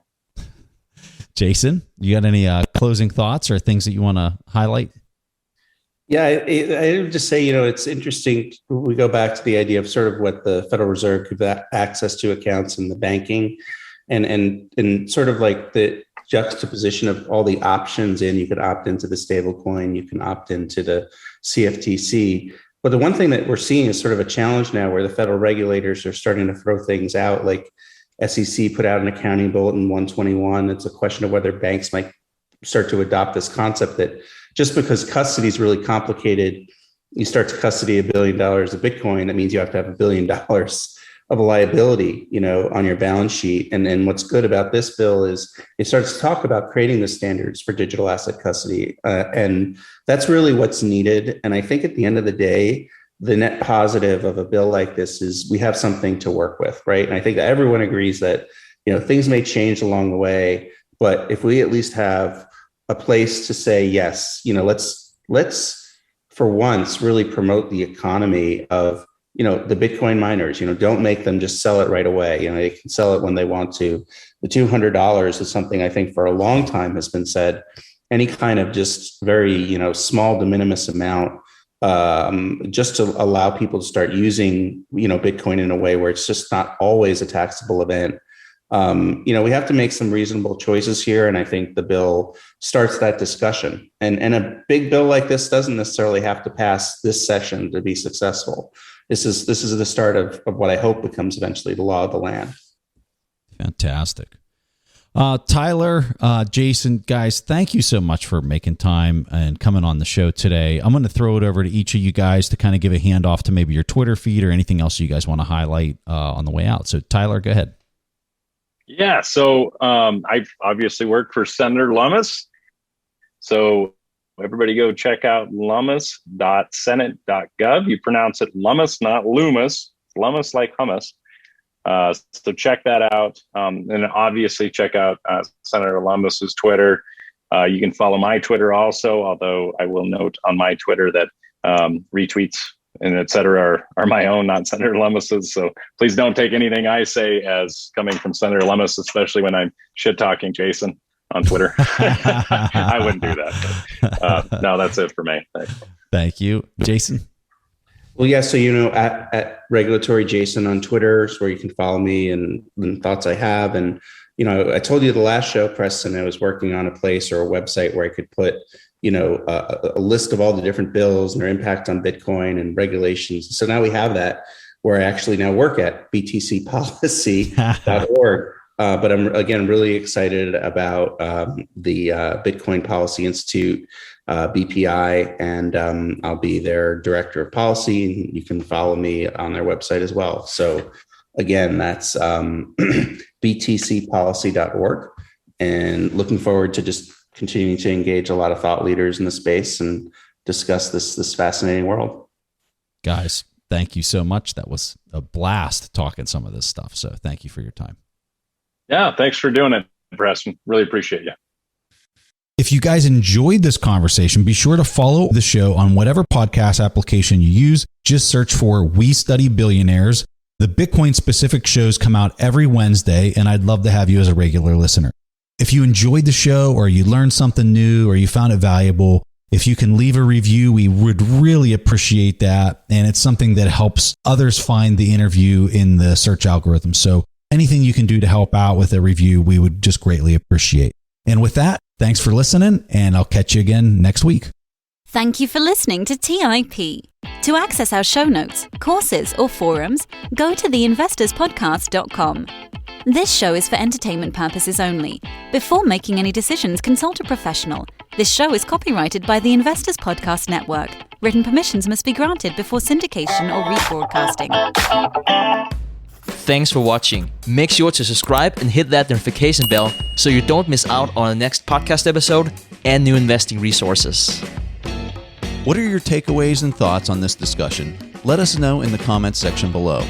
Jason, you got any closing thoughts or things that you want to highlight? Yeah, I would just say, it's interesting. We go back to the idea of sort of what the Federal Reserve could have access to accounts in the banking and sort of like the juxtaposition of all the options in. You could opt into the stablecoin, you can opt into the CFTC. But the one thing that we're seeing is sort of a challenge now where the federal regulators are starting to throw things out, like SEC put out an accounting bulletin 121. It's a question of whether banks might start to adopt this concept that just because custody is really complicated, you start to custody $1 billion of Bitcoin, that means you have to have $1 billion of a liability, on your balance sheet. And what's good about this bill is it starts to talk about creating the standards for digital asset custody. And that's really what's needed. And I think at the end of the day, the net positive of a bill like this is we have something to work with, right? And I think that everyone agrees that, things may change along the way, but if we at least have a place to say, yes, let's for once really promote the economy of, the Bitcoin miners, don't make them just sell it right away. They can sell it when they want to. The $200 is something I think for a long time has been said. Any kind of just very, small de minimis amount, just to allow people to start using, Bitcoin in a way where it's just not always a taxable event. We have to make some reasonable choices here. And I think the bill starts that discussion. And a big bill like this doesn't necessarily have to pass this session to be successful. This is the start of what I hope becomes eventually the law of the land. Fantastic. Tyler, Jason, guys, thank you so much for making time and coming on the show today. I'm going to throw it over to each of you guys to kind of give a handoff to maybe your Twitter feed or anything else you guys want to highlight on the way out. So Tyler, go ahead. Yeah. So I've obviously worked for Senator Lummis. So everybody go check out lummis.senate.gov. You pronounce it Lummis, not Loomis. Lummis like hummus. So check that out. And obviously check out Senator Lummis's Twitter. You can follow my Twitter also, although I will note on my Twitter that retweets and et cetera are my own, not Senator Lummis's. So please don't take anything I say as coming from Senator Lummis, especially when I'm shit talking Jason on Twitter. I wouldn't do that. But, no, that's it for me. Thanks. Thank you. Jason? Well, yeah. So, at Regulatory Jason on Twitter is where you can follow me and thoughts I have. And, I told you the last show, Preston, I was working on a place or a website where I could put, a list of all the different bills and their impact on Bitcoin and regulations. So now we have that where I actually now work at BTCpolicy.org. But I'm, again, really excited about the Bitcoin Policy Institute, BPI, and I'll be their director of policy. And you can follow me on their website as well. So again, that's btcpolicy.org, and looking forward to just continuing to engage a lot of thought leaders in the space and discuss this fascinating world. Guys, thank you so much. That was a blast talking some of this stuff. So thank you for your time. Yeah, thanks for doing it, Preston. Really appreciate you. If you guys enjoyed this conversation, be sure to follow the show on whatever podcast application you use. Just search for We Study Billionaires. The Bitcoin specific shows come out every Wednesday, and I'd love to have you as a regular listener. If you enjoyed the show or you learned something new or you found it valuable, if you can leave a review, we would really appreciate that. And it's something that helps others find the interview in the search algorithm. So anything you can do to help out with a review, we would just greatly appreciate. And with that, thanks for listening, and I'll catch you again next week. Thank you for listening to TIP. To access our show notes, courses, or forums, go to theinvestorspodcast.com. This show is for entertainment purposes only. Before making any decisions, consult a professional. This show is copyrighted by the Investors Podcast Network. Written permissions must be granted before syndication or rebroadcasting. Thanks for watching. Make sure to subscribe and hit that notification bell so you don't miss out on the next podcast episode and new investing resources. What are your takeaways and thoughts on this discussion? Let us know in the comments section below.